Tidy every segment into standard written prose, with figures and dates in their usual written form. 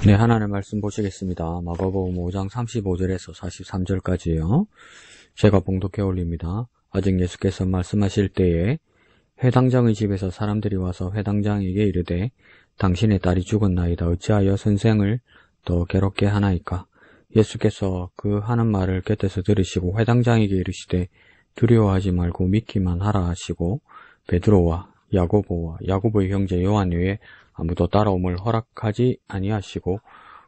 네, 하나님의 말씀 보시겠습니다. 마가복음 5장 35절에서 43절까지요. 제가 봉독해 올립니다. 아직 예수께서 말씀하실 때에 회당장의 집에서 사람들이 와서 회당장에게 이르되 당신의 딸이 죽었나이다. 어찌하여 선생을 더 괴롭게 하나이까? 예수께서 그 하는 말을 곁에서 들으시고 회당장에게 이르시되 두려워하지 말고 믿기만 하라 하시고 베드로와 야고보와 야고보의 형제 요한 외에 아무도 따라옴을 허락하지 아니하시고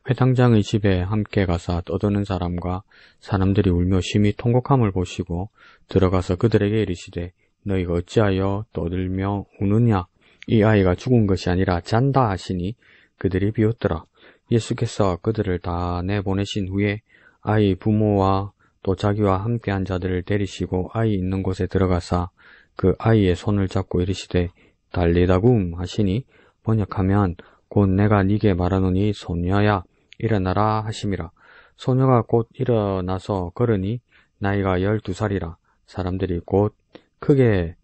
회당장의 집에 함께 가사 떠드는 사람과 사람들이 울며 심히 통곡함을 보시고 들어가서 그들에게 이르시되 너희가 어찌하여 떠들며 우느냐? 이 아이가 죽은 것이 아니라 잔다 하시니 그들이 비웃더라. 예수께서 그들을 다 내보내신 후에 아이 부모와 또 자기와 함께한 자들을 데리시고 아이 있는 곳에 들어가사 그 아이의 손을 잡고 이르시되 달리다굼 하시니 번역하면 곧 내가 네게 말하노니 소녀야 일어나라 하심이라. 소녀가 곧 일어나서 걸으니 나이가 12살이라. 사람들이 곧 크게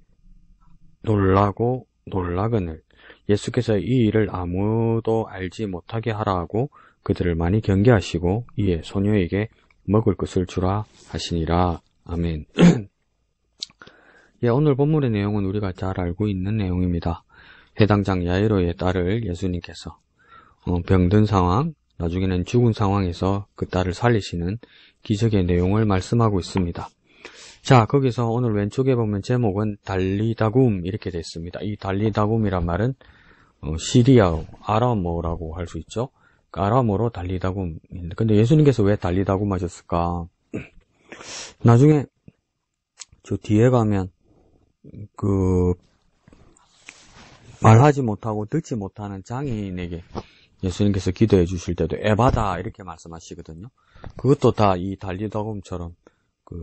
놀라거늘 예수께서 이 일을 아무도 알지 못하게 하라 하고 그들을 많이 경계하시고 이에 소녀에게 먹을 것을 주라 하시니라. 아멘. 예, 오늘 본문의 내용은 우리가 잘 알고 있는 내용입니다. 회당장 야이로의 딸을 예수님께서 병든 상황, 나중에는 죽은 상황에서 그 딸을 살리시는 기적의 내용을 말씀하고 있습니다. 자, 거기서 오늘 왼쪽에 보면 제목은 달리다굼 이렇게 되어 있습니다. 이 달리다굼이란 말은 시리아어, 아람어라고 할 수 있죠. 그 아람어로 달리다굼. 근데 예수님께서 왜 달리다굼 하셨을까? 나중에 저 뒤에 가면 말하지 못하고 듣지 못하는 장애인에게 예수님께서 기도해 주실 때도 에바다 이렇게 말씀하시거든요. 그것도 다 이 달리다굼처럼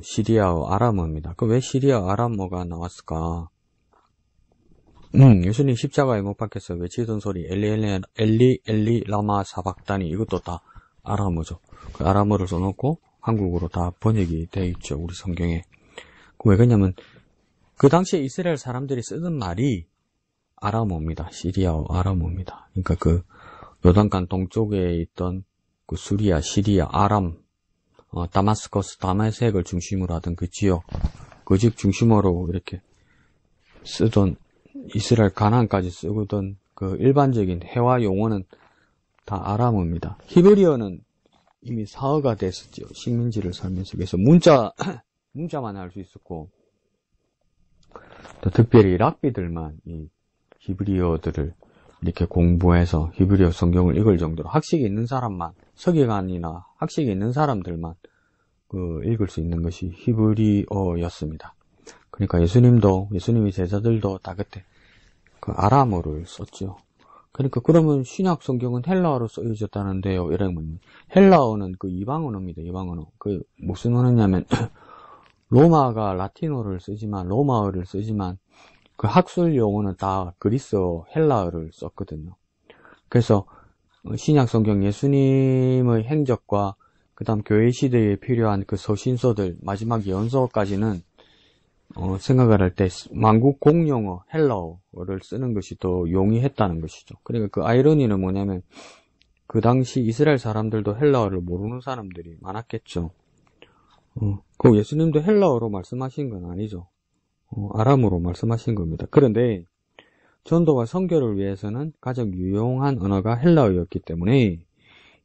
시리아어 아람어입니다. 왜 시리아어 아람어가 나왔을까? 예수님 십자가에 못 박혀서 외치던 소리 엘리 라마 사박다니 이것도 다 아람어죠. 그 아람어를 써놓고 한국어로 다 번역이 되어 있죠. 우리 성경에. 왜 그러냐면 그 당시에 이스라엘 사람들이 쓰던 말이 아람어입니다. 시리아어 아람어입니다. 그러니까 요단강 동쪽에 있던 수리아, 시리아, 아람, 다마스커스, 다메섹을 중심으로 하던 그 지역, 그 집 중심으로 이렇게 쓰던 이스라엘 가나안까지 쓰던 그 일반적인 회화 용어는 다 아람어입니다. 히브리어는 이미 사어가 됐었죠. 식민지를 살면서. 그래서 문자만 할 수 있었고, 또 특별히 랍비들만 이 히브리어들을 이렇게 공부해서 히브리어 성경을 읽을 정도로 학식이 있는 사람만, 서기관이나 학식이 있는 사람들만 읽을 수 있는 것이 히브리어였습니다. 그러니까 예수님의 제자들도 다 그때 아람어를 썼죠. 그러니까 그러면 신약 성경은 헬라어로 쓰여졌다는데요. 이러면 헬라어는 이방 언어입니다. 이방 언어. 무슨 언어냐면 로마가 라틴어를 쓰지만 로마어를 쓰지만 그 학술 용어는 다 그리스어 헬라어를 썼거든요. 그래서 신약 성경 예수님의 행적과 그다음 교회 시대에 필요한 그 서신서들 마지막 연서까지는 생각을 할 때 만국 공용어 헬라어를 쓰는 것이 더 용이했다는 것이죠. 그러니까 그 아이러니는 뭐냐면 그 당시 이스라엘 사람들도 헬라어를 모르는 사람들이 많았겠죠. 그 예수님도 헬라어로 말씀하신 건 아니죠. 아람어로 말씀하신 겁니다. 그런데 전도와 선교를 위해서는 가장 유용한 언어가 헬라어였기 때문에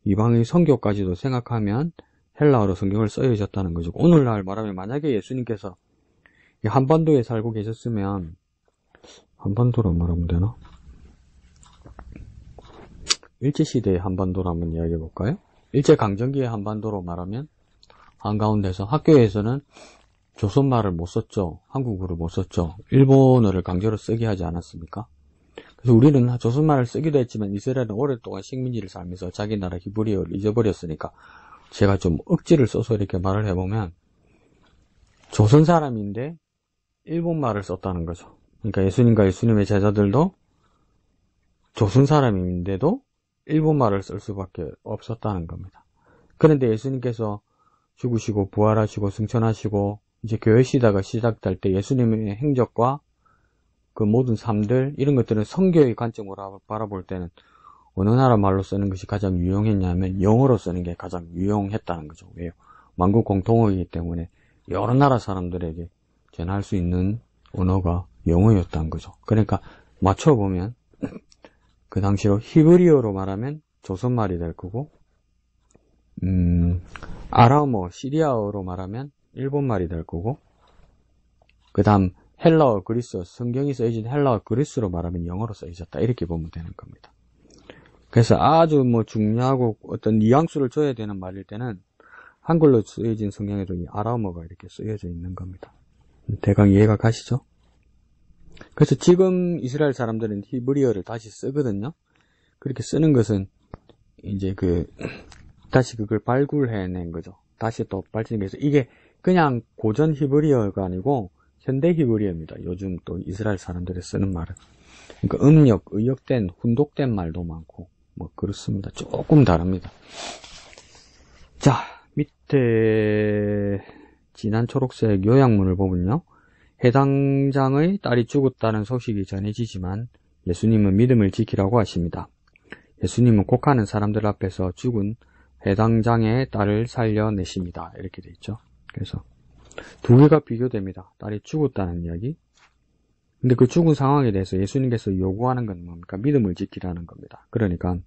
이방의 선교까지도 생각하면 헬라어로 성경을 써여졌다는 거죠. 오늘날 말하면 만약에 예수님께서 한반도에 살고 계셨으면 한반도로 말하면 되나? 일제시대의 한반도로 한번 이야기해 볼까요? 일제강점기의 한반도로 말하면 한가운데서 학교에서는 조선말을 못 썼죠. 한국어를 못 썼죠. 일본어를 강제로 쓰게 하지 않았습니까? 그래서 우리는 조선말을 쓰기도 했지만 이스라엘은 오랫동안 식민지를 살면서 자기 나라 히브리어를 잊어버렸으니까 제가 좀 억지를 써서 이렇게 말을 해보면 조선 사람인데 일본말을 썼다는 거죠. 그러니까 예수님과 예수님의 제자들도 조선 사람인데도 일본말을 쓸 수밖에 없었다는 겁니다. 그런데 예수님께서 죽으시고 부활하시고 승천하시고 이제 교회 시대가 시작될 때 예수님의 행적과 그 모든 삶들 이런 것들은 성교의 관점으로 바라볼 때는 어느 나라 말로 쓰는 것이 가장 유용했냐면 영어로 쓰는 게 가장 유용했다는 거죠. 왜요? 만국 공통어이기 때문에 여러 나라 사람들에게 전할 수 있는 언어가 영어였다는 거죠. 그러니까 맞춰보면 그 당시로 히브리어로 말하면 조선말이 될 거고, 아람어, 시리아어로 말하면 일본말이 될 거고, 그 다음 헬라어, 그리스어, 성경이 쓰여진 헬라어, 그리스로 말하면 영어로 쓰여졌다. 이렇게 보면 되는 겁니다. 그래서 아주 중요하고 어떤 뉘앙스를 줘야 되는 말일 때는 한글로 쓰여진 성경에도 이 아람어가 이렇게 쓰여져 있는 겁니다. 대강 이해가 가시죠? 그래서 지금 이스라엘 사람들은 히브리어를 다시 쓰거든요. 그렇게 쓰는 것은 이제 다시 그걸 발굴해낸 거죠. 다시 또 발전해서 이게 그냥 고전 히브리어가 아니고 현대 히브리어입니다. 요즘 또 이스라엘 사람들이 쓰는 말은. 그러니까 음력, 의역된, 훈독된 말도 많고 그렇습니다. 조금 다릅니다. 자, 밑에 진한 초록색 요약문을 보면요. 해당 장의 딸이 죽었다는 소식이 전해지지만 예수님은 믿음을 지키라고 하십니다. 예수님은 곡하는 사람들 앞에서 죽은 해당 장의 딸을 살려내십니다. 이렇게 돼 있죠. 그래서 두 개가 비교됩니다. 딸이 죽었다는 이야기. 근데 그 죽은 상황에 대해서 예수님께서 요구하는 건 뭡니까? 믿음을 지키라는 겁니다. 그러니까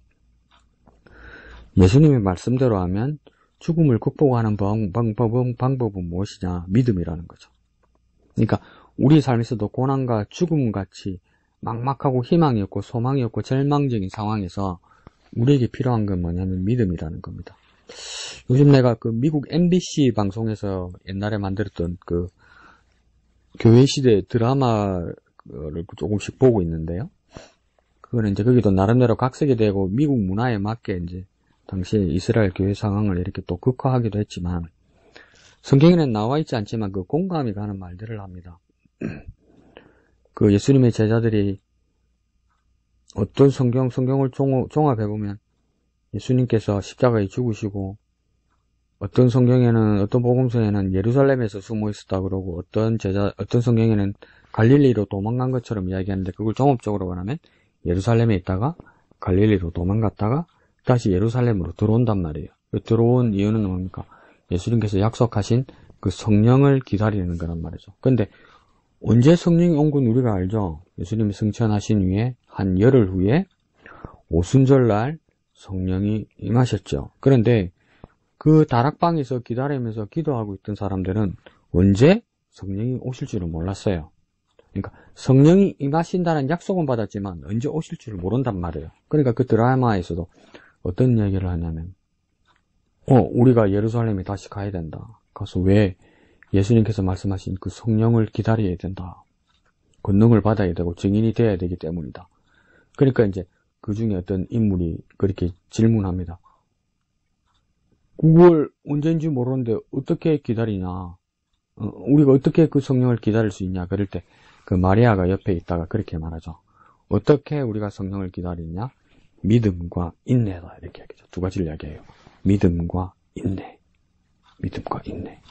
예수님의 말씀대로 하면 죽음을 극복하는 방법은 무엇이냐? 믿음이라는 거죠. 그러니까 우리 삶에서도 고난과 죽음같이 막막하고 희망이 없고 소망이 없고 절망적인 상황에서 우리에게 필요한 건 뭐냐면 믿음이라는 겁니다. 요즘 내가 미국 MBC 방송에서 옛날에 만들었던 교회 시대 드라마를 조금씩 보고 있는데요. 그거는 이제 거기도 나름대로 각색이 되고 미국 문화에 맞게 이제 당시에 이스라엘 교회 상황을 이렇게 또 극화하기도 했지만 성경에는 나와 있지 않지만 공감이 가는 말들을 합니다. 예수님의 제자들이 어떤 성경을 종합해보면 예수님께서 십자가에 죽으시고 어떤 성경에는, 어떤 복음서에는 예루살렘에서 숨어 있었다 그러고 어떤 성경에는 갈릴리로 도망간 것처럼 이야기하는데 그걸 종합적으로 말하면 예루살렘에 있다가 갈릴리로 도망갔다가 다시 예루살렘으로 들어온단 말이에요. 들어온 이유는 뭡니까? 예수님께서 약속하신 그 성령을 기다리는 거란 말이죠. 근데 언제 성령이 온 건 우리가 알죠? 예수님이 승천하신 후에 한 열흘 후에 오순절날 성령이 임하셨죠. 그런데 그 다락방에서 기다리면서 기도하고 있던 사람들은 언제 성령이 오실 줄은 몰랐어요. 그러니까 성령이 임하신다는 약속은 받았지만 언제 오실 줄을 모른단 말이에요. 그러니까 그 드라마에서도 어떤 얘기를 하냐면 우리가 예루살렘에 다시 가야 된다. 가서 왜 예수님께서 말씀하신 그 성령을 기다려야 된다. 권능을 받아야 되고 증인이 되어야 되기 때문이다. 그러니까 이제 그 중에 어떤 인물이 그렇게 질문합니다. 그걸 언제인지 모르는데 어떻게 기다리냐? 우리가 어떻게 그 성령을 기다릴 수 있냐? 그럴 때 그 마리아가 옆에 있다가 그렇게 말하죠. 어떻게 우리가 성령을 기다리냐? 믿음과 인내다. 이렇게 얘기하죠. 두 가지를 이야기해요. 믿음과 인내. 믿음과 인내.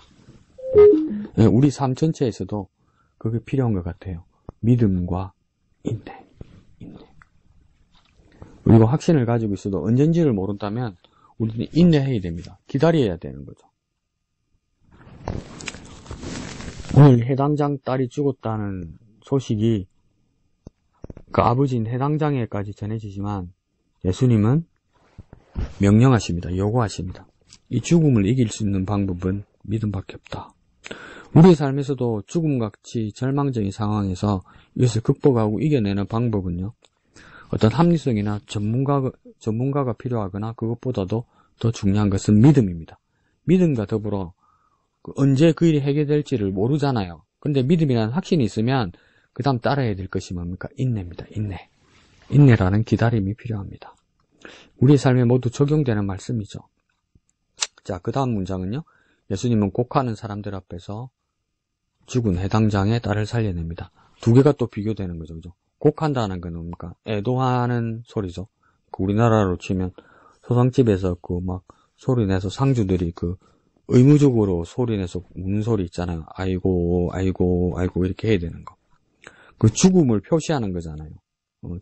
우리 삶 전체에서도 그게 필요한 것 같아요. 믿음과 인내. 그리고 확신을 가지고 있어도 언젠지를 모른다면 우리는 인내해야 됩니다. 기다려야 되는 거죠. 오늘 해당장 딸이 죽었다는 소식이 그 아버지인 해당장에까지 전해지지만 예수님은 명령하십니다. 요구하십니다. 이 죽음을 이길 수 있는 방법은 믿음밖에 없다. 우리의 삶에서도 죽음같이 절망적인 상황에서 이것을 극복하고 이겨내는 방법은요. 어떤 합리성이나 전문가가 필요하거나 그것보다도 더 중요한 것은 믿음입니다. 믿음과 더불어 언제 그 일이 해결될지를 모르잖아요. 근데 믿음이라는 확신이 있으면 그 다음 따라야 될 것이 뭡니까? 인내입니다. 인내라는 기다림이 필요합니다. 우리의 삶에 모두 적용되는 말씀이죠. 자, 그 다음 문장은요. 예수님은 곡하는 사람들 앞에서 죽은 해당장의 딸을 살려냅니다. 두 개가 또 비교되는 거죠. 그죠? 곡한다는 건 뭡니까? 애도하는 소리죠. 우리나라로 치면 소상집에서 소리 내서 상주들이 의무적으로 소리 내서 우는 소리 있잖아요. 아이고 이렇게 해야 되는 거. 그 죽음을 표시하는 거잖아요.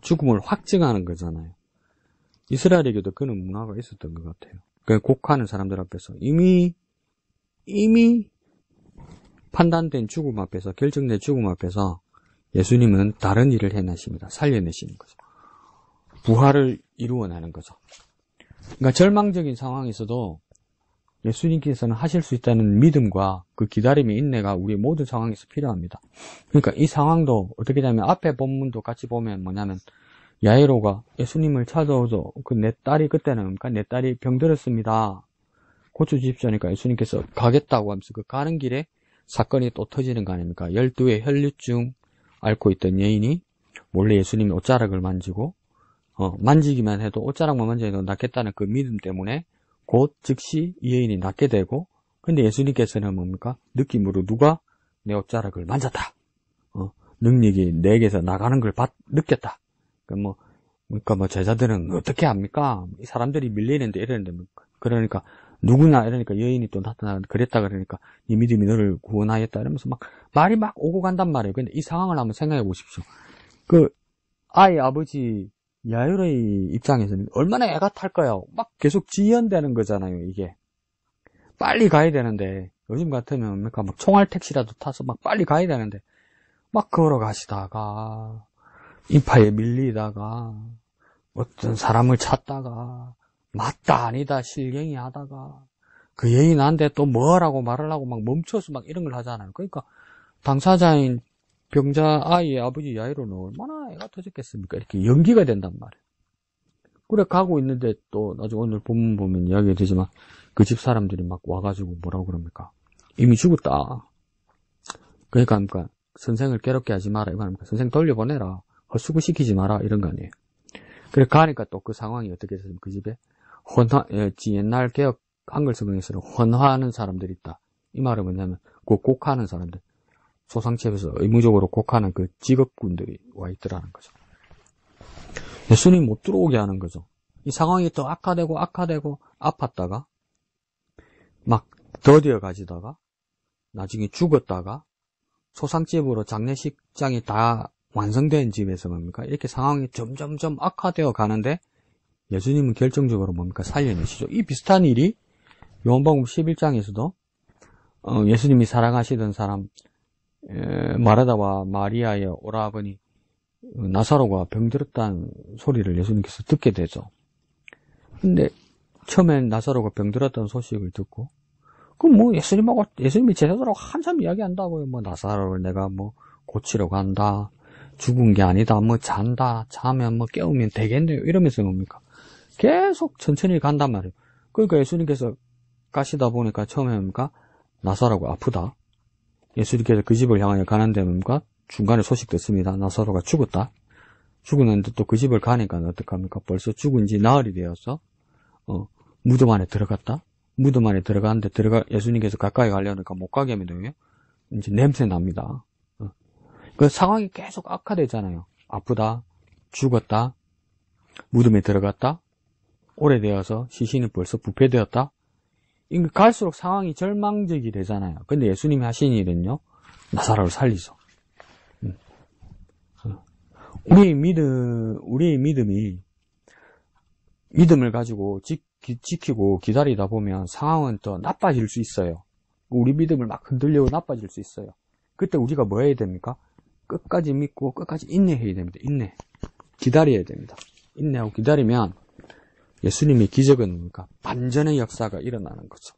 죽음을 확증하는 거잖아요. 이스라엘에게도 그런 문화가 있었던 것 같아요. 그 곡하는 사람들 앞에서 이미 판단된 죽음 앞에서, 결정된 죽음 앞에서 예수님은 다른 일을 해내십니다. 살려내시는 거죠. 부활을 이루어내는 거죠. 그러니까 절망적인 상황에서도 예수님께서는 하실 수 있다는 믿음과 그 기다림의 인내가 우리 모든 상황에서 필요합니다. 그러니까 이 상황도 어떻게 되냐면 앞에 본문도 같이 보면 뭐냐면 야이로가 예수님을 찾아오죠. 그 내 딸이 그때는 그러니까 내 딸이 병들었습니다. 고쳐주십시오 하니까 예수님께서 가겠다고 하면서 그 가는 길에 사건이 또 터지는 거 아닙니까? 12의 혈류증 앓고 있던 여인이 몰래 예수님의 옷자락을 만지고 만지기만 해도 옷자락만 만져도 낫겠다는 그 믿음 때문에 곧 즉시 이 여인이 낫게 되고, 근데 예수님께서는 뭡니까? 느낌으로 누가 내 옷자락을 만졌다. 능력이 내게서 나가는 걸 느꼈다. 그러니까 뭐 제자들은 어떻게 합니까? 이 사람들이 밀리는데 이러는데 그러니까 누구나 이러니까 여인이 또 나타나 그랬다 그러니까 이 믿음이 너를 구원하였다 이러면서 막 말이 막 오고 간단 말이에요. 근데 이 상황을 한번 생각해 보십시오. 그 아이 아버지 야이로의 입장에서는 얼마나 애가 탈까요? 막 계속 지연되는 거잖아요, 이게. 빨리 가야 되는데, 요즘 같으면, 막 총알 택시라도 타서 막 빨리 가야 되는데, 막 걸어가시다가, 인파에 밀리다가, 어떤 사람을 찾다가, 맞다, 아니다, 실경이 하다가, 그 여인한테 또 뭐라고 말을 하고 막 멈춰서 막 이런 걸 하잖아요. 그러니까, 당사자인 병자 아이의 아버지 야이로는 얼마나 애가 터졌겠습니까? 이렇게 연기가 된단 말이에요. 그래 가고 있는데 또 나중에 오늘 본문 보면 이야기가 되지만 그 집 사람들이 막 와가지고 뭐라고 그럽니까? 이미 죽었다. 그러니까 선생을 괴롭게 하지 마라. 이거 아닙니까? 선생 돌려보내라. 헛수고 시키지 마라. 이런 거 아니에요. 그래 가니까 또 그 상황이 어떻게 됐습니까? 그 집에 옛날 개혁 한글 성경에서는 헌화하는 사람들이 있다. 이 말은 뭐냐면 곡하는 사람들. 소상집에서 의무적으로 곡하는 그 직업군들이 와 있더라는 거죠. 예수님 못 들어오게 하는 거죠. 이 상황이 더 악화되고 아팠다가 막 더디어 가지다가 나중에 죽었다가 소상집으로 장례식장이 다 완성된 집에서 뭡니까? 이렇게 상황이 점점점 악화되어 가는데 예수님은 결정적으로 뭡니까? 살려내시죠. 이 비슷한 일이 요한복음 11장에서도 예수님이 사랑하시던 사람 마르다와 마리아의 오라버니 나사로가 병들었다는 소리를 예수님께서 듣게 되죠. 근데 처음엔 나사로가 병들었다는 소식을 듣고 예수님이 제자들하고 한참 이야기한다고요. 나사로를 내가 고치러 간다. 죽은 게 아니다. 잔다. 자면 깨우면 되겠네요. 이러면서 뭡니까? 계속 천천히 간단 말이에요. 그러니까 예수님께서 가시다 보니까 처음에 뭡니까? 나사로가 아프다. 예수님께서 그 집을 향하여 가는데 뭡니까? 중간에 소식 듣습니다. 나사로가 죽었다. 죽었는데 또 그 집을 가니까 어떡합니까? 벌써 죽은 지 나흘이 되어서 무덤 안에 들어갔다. 무덤 안에 들어가는데 예수님께서 가까이 가려니까 못 가게 하면 이제 냄새 납니다. 그 상황이 계속 악화되잖아요. 아프다. 죽었다. 무덤에 들어갔다. 오래되어서 시신이 벌써 부패되었다. 갈수록 상황이 절망적이 되잖아요. 근데 예수님이 하신 일은요, 나사로를 살리죠. 우리의 믿음을 가지고 지키고 기다리다 보면 상황은 더 나빠질 수 있어요. 우리 믿음을 막 흔들려고 나빠질 수 있어요. 그때 우리가 뭐 해야 됩니까? 끝까지 믿고 끝까지 인내해야 됩니다. 기다려야 됩니다. 인내하고 기다리면 예수님의 기적은 뭡니까? 반전의 역사가 일어나는 거죠.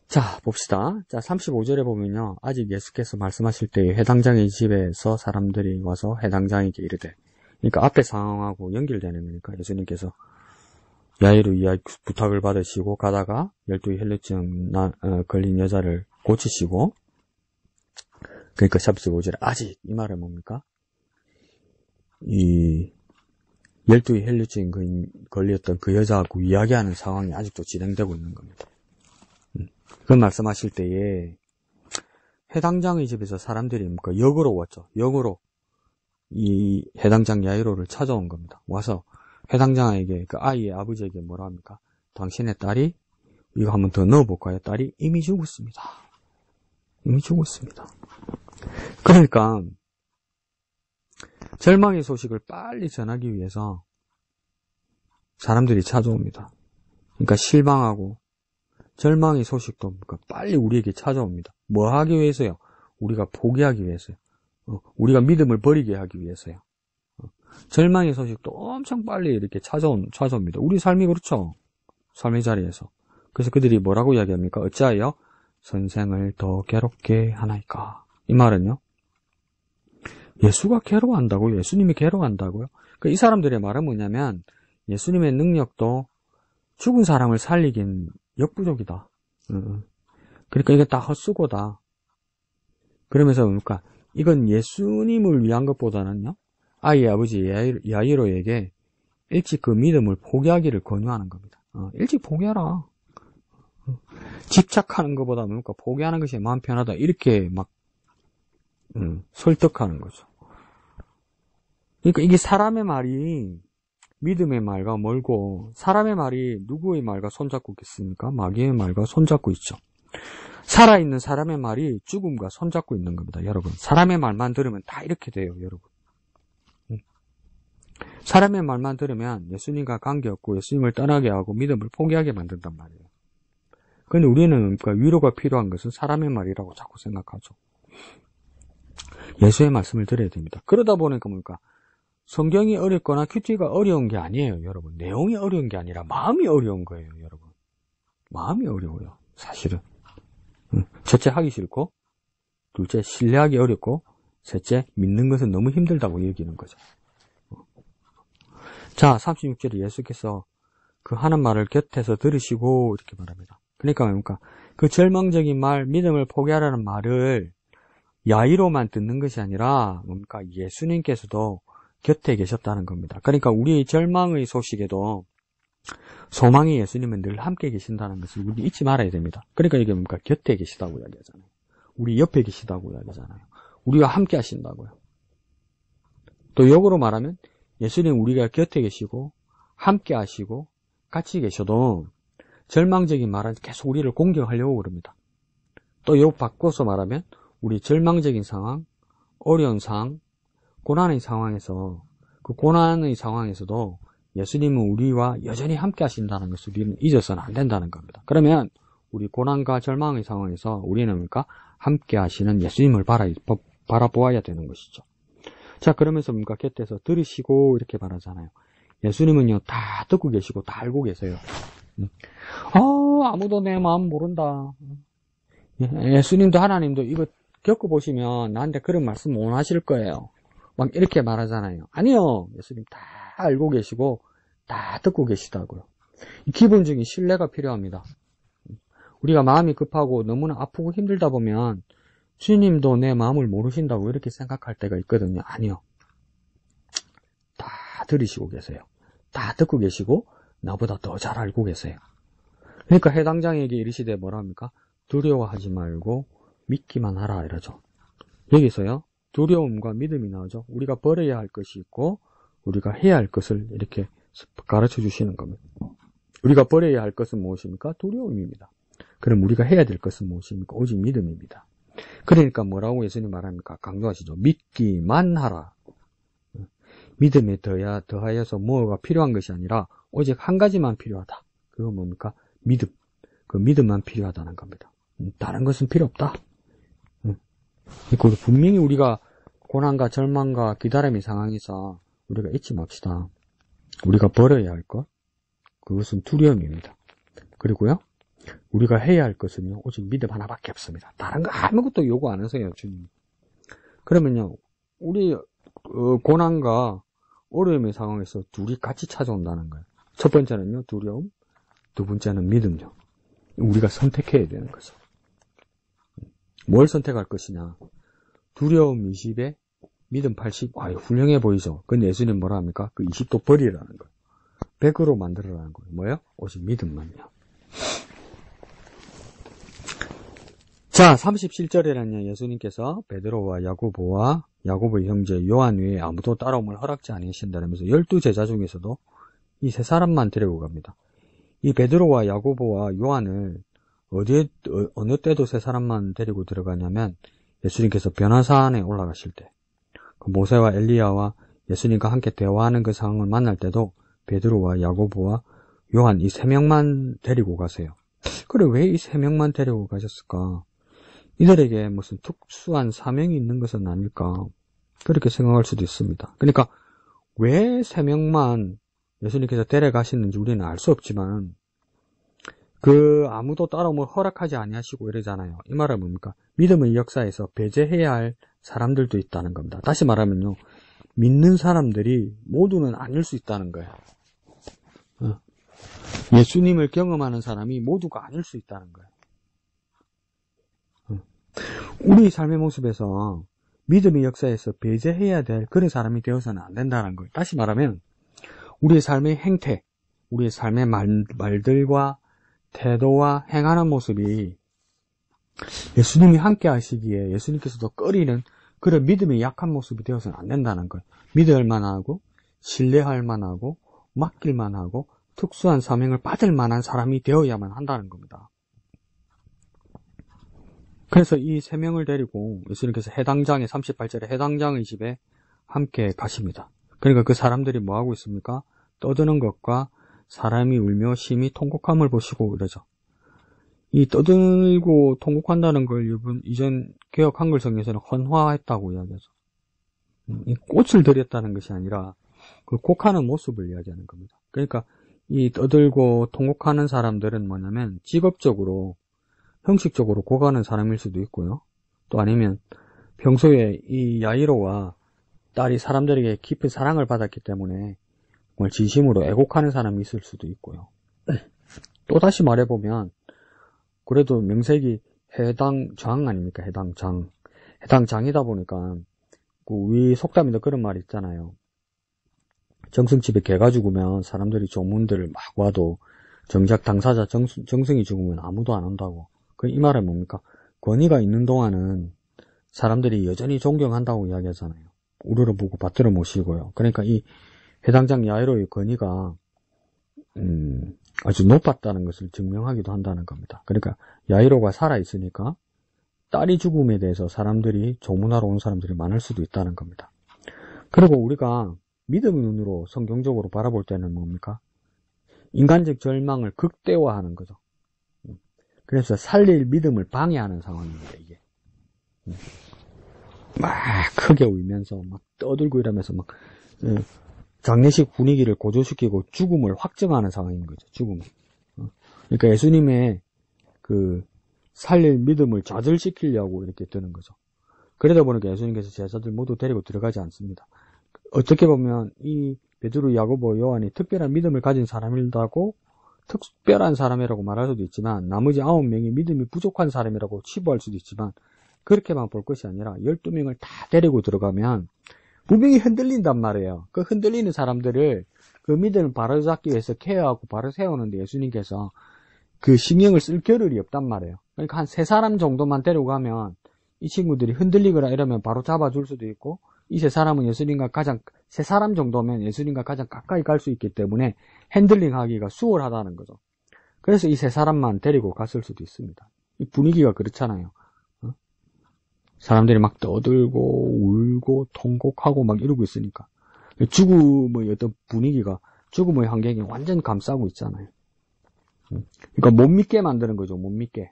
자, 봅시다. 자, 35절에 보면요. 아직 예수께서 말씀하실 때에 해당장의 집에서 사람들이 와서 해당장에게 이르되, 그러니까 앞에 상황하고 연결되는 거니까 예수님께서 야이로 부탁을 받으시고 가다가 12의 혈류증 걸린 여자를 고치시고, 그러니까 35절에 아직 이 말은 뭡니까? 이 12의 혈류증 걸렸던 그 여자하고 이야기하는 상황이 아직도 진행되고 있는 겁니다. 그 말씀하실 때에 해당장의 집에서 사람들이 뭡니까? 역으로 왔죠. 역으로 이 해당장 야이로를 찾아온 겁니다. 와서 해당장에게 그 아이의 아버지에게 뭐라 합니까? 당신의 딸이 이거 한번 더 넣어볼까요? 딸이 이미 죽었습니다. 이미 죽었습니다. 그러니까 절망의 소식을 빨리 전하기 위해서 사람들이 찾아옵니다. 그러니까 실망하고 절망의 소식도 빨리 우리에게 찾아옵니다. 뭐 하기 위해서요? 우리가 포기하기 위해서요. 우리가 믿음을 버리게 하기 위해서요. 절망의 소식도 엄청 빨리 이렇게 찾아옵니다. 우리 삶이 그렇죠. 삶의 자리에서. 그래서 그들이 뭐라고 이야기합니까? 어찌하여 선생을 더 괴롭게 하나이까? 이 말은요, 예수가 괴로워한다고요? 예수님이 괴로워한다고요? 이 사람들의 말은 뭐냐면 예수님의 능력도 죽은 사람을 살리긴 역부족이다. 그러니까 이게 다 헛수고다. 그러면서 그러니까 이건 예수님을 위한 것보다는요, 아이의 아버지 야이로에게 일찍 그 믿음을 포기하기를 권유하는 겁니다. 일찍 포기하라. 집착하는 것보다 뭔가 포기하는 것이 마음 편하다. 이렇게 막 설득하는 거죠. 그러니까 이게 사람의 말이 믿음의 말과 멀고, 사람의 말이 누구의 말과 손잡고 있겠습니까? 마귀의 말과 손잡고 있죠. 살아있는 사람의 말이 죽음과 손잡고 있는 겁니다, 여러분. 사람의 말만 들으면 다 이렇게 돼요, 여러분. 사람의 말만 들으면 예수님과 관계없고 예수님을 떠나게 하고 믿음을 포기하게 만든단 말이에요. 그런데 우리는 그러니까 위로가 필요한 것은 사람의 말이라고 자꾸 생각하죠. 예수의 말씀을 들어야 됩니다. 그러다 보니까 뭡니까? 성경이 어렵거나 큐티가 어려운 게 아니에요, 여러분. 내용이 어려운 게 아니라 마음이 어려운 거예요, 여러분. 마음이 어려워요, 사실은. 첫째, 하기 싫고, 둘째, 신뢰하기 어렵고, 셋째, 믿는 것은 너무 힘들다고 여기는 거죠. 자, 36절에 예수께서 그 하는 말을 곁에서 들으시고 이렇게 말합니다. 그러니까 뭡니까? 그 절망적인 말, 믿음을 포기하라는 말을 야이로만 듣는 것이 아니라 뭡니까? 예수님께서도 곁에 계셨다는 겁니다. 그러니까 우리의 절망의 소식에도 소망의 예수님은 늘 함께 계신다는 것을 우리 잊지 말아야 됩니다. 그러니까 이게 뭡니까? 곁에 계시다고 이야기하잖아요. 우리 옆에 계시다고 이야기하잖아요. 우리와 함께 하신다고요. 또 역으로 말하면 예수님 우리가 곁에 계시고 함께 하시고 같이 계셔도 절망적인 말은 계속 우리를 공격하려고 그럽니다. 또 역 바꿔서 말하면 우리 절망적인 상황, 어려운 상황, 고난의 상황에서 그 고난의 상황에서도 예수님은 우리와 여전히 함께 하신다는 것을 우리는 잊어서는 안 된다는 겁니다. 그러면 우리 고난과 절망의 상황에서 우리는 뭡니까? 함께 하시는 예수님을 바라보아야 되는 것이죠. 자, 그러면서 뭡니까? 곁에서 들으시고 이렇게 말하잖아요. 예수님은요, 다 듣고 계시고 다 알고 계세요. 아무도 내 마음 모른다. 예수님도 하나님도 이거 겪어보시면 나한테 그런 말씀 못 하실 거예요. 막 이렇게 말하잖아요. 아니요. 예수님 다 알고 계시고 다 듣고 계시다고요. 기본적인 신뢰가 필요합니다. 우리가 마음이 급하고 너무나 아프고 힘들다 보면 주님도 내 마음을 모르신다고 이렇게 생각할 때가 있거든요. 아니요. 다 들으시고 계세요. 다 듣고 계시고 나보다 더 잘 알고 계세요. 그러니까 해당장에게 이르시되 뭐라 합니까? 두려워하지 말고 믿기만 하라 이러죠. 여기서요. 두려움과 믿음이 나오죠. 우리가 버려야 할 것이 있고 우리가 해야 할 것을 이렇게 가르쳐 주시는 겁니다. 우리가 버려야 할 것은 무엇입니까? 두려움입니다. 그럼 우리가 해야 될 것은 무엇입니까? 오직 믿음입니다. 그러니까 뭐라고 예수님 말합니까? 강조하시죠. 믿기만 하라. 믿음에 더하여서 뭐가 필요한 것이 아니라 오직 한 가지만 필요하다. 그건 뭡니까? 믿음. 그 믿음만 필요하다는 겁니다. 다른 것은 필요 없다. 그리고 분명히 우리가 고난과 절망과 기다림의 상황에서 우리가 잊지 맙시다. 우리가 버려야 할 것, 그것은 두려움입니다. 그리고요, 우리가 해야 할 것은요, 오직 믿음 하나밖에 없습니다. 다른 거 아무것도 요구 안 하세요, 주님. 그러면요, 우리 고난과 어려움의 상황에서 둘이 같이 찾아온다는 거예요. 첫 번째는요, 두려움, 두 번째는 믿음요. 우리가 선택해야 되는 거죠. 뭘 선택할 것이냐. 두려움 20에 믿음 80. 훌륭해 보이죠. 근데 예수님 뭐라 합니까? 그 20도 버리라는 거예요. 100으로 만들어라는 거예요. 뭐예요? 오직 믿음만요. 자, 37절에는요, 예수님께서 베드로와 야고보의 형제 요한 외에 아무도 따라옴을 허락지 아니하신다면서 12제자 중에서도 이 세 사람만 데리고 갑니다. 이 베드로와 야고보와 요한을 어느 때도 세 사람만 데리고 들어가냐면 예수님께서 변화산에 올라가실 때, 그 모세와 엘리야와 예수님과 함께 대화하는 그 상황을 만날 때도 베드로와 야고보와 요한 이 세 명만 데리고 가세요. 그래 왜 이 세 명만 데리고 가셨을까? 이들에게 무슨 특수한 사명이 있는 것은 아닐까? 그렇게 생각할 수도 있습니다. 그러니까 왜 세 명만 예수님께서 데려가시는지 우리는 알 수 없지만 아무도 따로 뭐 허락하지 아니하시고 이러잖아요. 이 말은 뭡니까? 믿음의 역사에서 배제해야 할 사람들도 있다는 겁니다. 다시 말하면요. 믿는 사람들이 모두는 아닐 수 있다는 거예요. 예수님을 경험하는 사람이 모두가 아닐 수 있다는 거예요. 우리 삶의 모습에서 믿음의 역사에서 배제해야 될 그런 사람이 되어서는 안 된다는 거예요. 다시 말하면 우리의 삶의 행태, 우리의 삶의 말들과 태도와 행하는 모습이 예수님이 함께 하시기에 예수님께서도 꺼리는 그런 믿음의 약한 모습이 되어서는 안 된다는 거예요. 믿을 만하고 신뢰할 만하고 맡길 만하고 특수한 사명을 받을 만한 사람이 되어야만 한다는 겁니다. 그래서 이 세 명을 데리고 예수님께서 해당장의 38절에 해당장의 집에 함께 가십니다. 그러니까 그 사람들이 뭐 하고 있습니까? 떠드는 것과 사람이 울며 심히 통곡함을 보시고 이러죠. 이 떠들고 통곡한다는 걸 이전 개역 한글성에서는 헌화했다고 이야기하죠. 이 꽃을 들였다는 것이 아니라 그 곡하는 모습을 이야기하는 겁니다. 그러니까 이 떠들고 통곡하는 사람들은 뭐냐면 직업적으로 형식적으로 곡하는 사람일 수도 있고요. 또 아니면 평소에 이 야이로와 딸이 사람들에게 깊은 사랑을 받았기 때문에 정말 진심으로 애곡하는 사람이 있을 수도 있고요. 또 다시 말해보면 그래도 명색이 해당장 아닙니까? 해당장이다 보니까 그 우리 속담에도 그런 말이 있잖아요. 정승집에 개가 죽으면 사람들이 조문들을 막 와도 정작 당사자 정승이 죽으면 아무도 안 온다고. 이 말은 뭡니까? 권위가 있는 동안은 사람들이 여전히 존경한다고 이야기하잖아요. 우르르 보고 받들어 모시고요. 그러니까 이 해당장 야이로의 권위가 아주 높았다는 것을 증명하기도 한다는 겁니다. 그러니까 야이로가 살아있으니까 딸이 죽음에 대해서 사람들이 조문하러 온 사람들이 많을 수도 있다는 겁니다. 그리고 우리가 믿음의 눈으로 성경적으로 바라볼 때는 뭡니까? 인간적 절망을 극대화하는 거죠. 그래서 살릴 믿음을 방해하는 상황입니다, 이게. 막 크게 울면서 막 떠들고 이러면서 막 장례식 분위기를 고조시키고 죽음을 확정하는 상황인 거죠, 죽음을. 그러니까 예수님의 그 살릴 믿음을 좌절시키려고 이렇게 뜨는 거죠. 그러다 보니까 예수님께서 제자들 모두 데리고 들어가지 않습니다. 어떻게 보면 이 베드로, 야고보, 요한이 특별한 믿음을 가진 사람이라고 특별한 사람이라고 말할 수도 있지만 나머지 9명이 믿음이 부족한 사람이라고 치부할 수도 있지만 그렇게만 볼 것이 아니라 12명을 다 데리고 들어가면 분명히 흔들린단 말이에요. 그 흔들리는 사람들을 그 믿음을 바로 잡기 위해서 케어하고 바로 세우는데 예수님께서 그 신경을 쓸 겨를이 없단 말이에요. 그러니까 한 3사람 정도만 데려가면 이 친구들이 흔들리거나 이러면 바로 잡아줄 수도 있고 이 3사람은 예수님과 3사람 정도면 예수님과 가장 가까이 갈 수 있기 때문에 핸들링 하기가 수월하다는 거죠. 그래서 이 3사람만 데리고 갔을 수도 있습니다. 이 분위기가 그렇잖아요. 사람들이 막 떠들고 울고 통곡하고 막 이러고 있으니까 죽음의 어떤 분위기가 죽음의 환경이 완전 감싸고 있잖아요. 그러니까 못 믿게 만드는 거죠. 못 믿게.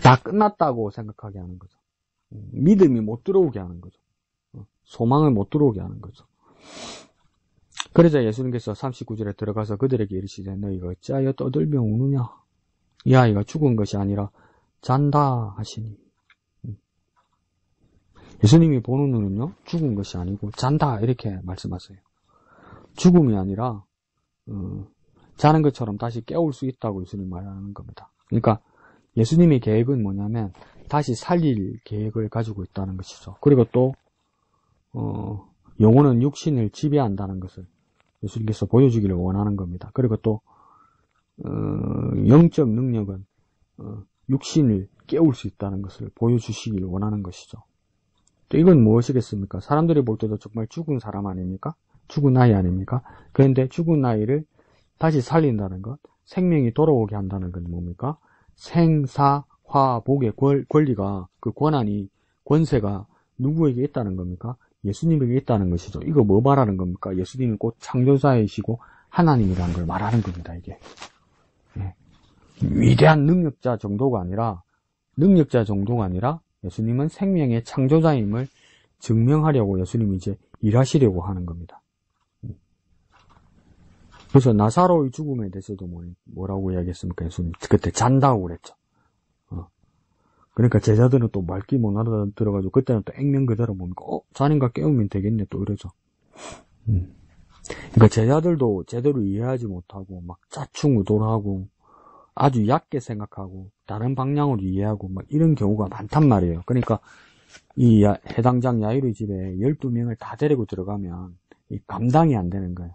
다 끝났다고 생각하게 하는 거죠. 믿음이 못 들어오게 하는 거죠. 소망을 못 들어오게 하는 거죠. 그러자 예수님께서 39절에 들어가서 그들에게 이르시되 너희가 어찌하여 떠들며 우느냐? 이 아이가 죽은 것이 아니라 잔다 하시니. 예수님이 보는 눈은요, 죽은 것이 아니고 잔다 이렇게 말씀하세요. 죽음이 아니라 자는 것처럼 다시 깨울 수 있다고 예수님 말하는 겁니다. 그러니까 예수님의 계획은 뭐냐면 다시 살릴 계획을 가지고 있다는 것이죠. 그리고 또 영혼은 육신을 지배한다는 것을 예수님께서 보여주기를 원하는 겁니다. 그리고 또 영적 능력은 육신을 깨울 수 있다는 것을 보여주시길 원하는 것이죠. 또 이건 무엇이겠습니까? 사람들이 볼 때도 정말 죽은 사람 아닙니까? 죽은 아이 아닙니까? 그런데 죽은 아이를 다시 살린다는 것, 생명이 돌아오게 한다는 건 뭡니까? 생사화복의 권리가, 그 권한이, 권세가 누구에게 있다는 겁니까? 예수님에게 있다는 것이죠. 이거 뭐 말하는 겁니까? 예수님은 곧 창조자이시고 하나님이라는 걸 말하는 겁니다, 이게. 예. 위대한 능력자 정도가 아니라 예수님은 생명의 창조자임을 증명하려고 예수님이 이제 일하시려고 하는 겁니다. 그래서 나사로의 죽음에 대해서도 뭐라고 이야기했습니까? 예수님 그때 잔다고 그랬죠. 그러니까 제자들은 또 말귀 못 알아들어가지고 그때는 또 액면 그대로 뭡니까? 자네가 깨우면 되겠네 또 이러죠. 그러니까 제자들도 제대로 이해하지 못하고 막 짜충우돌하고 아주 얕게 생각하고 다른 방향으로 이해하고 막 이런 경우가 많단 말이에요. 그러니까 이 해당장 야이로의 집에 12명을 다 데리고 들어가면 이 감당이 안 되는 거예요.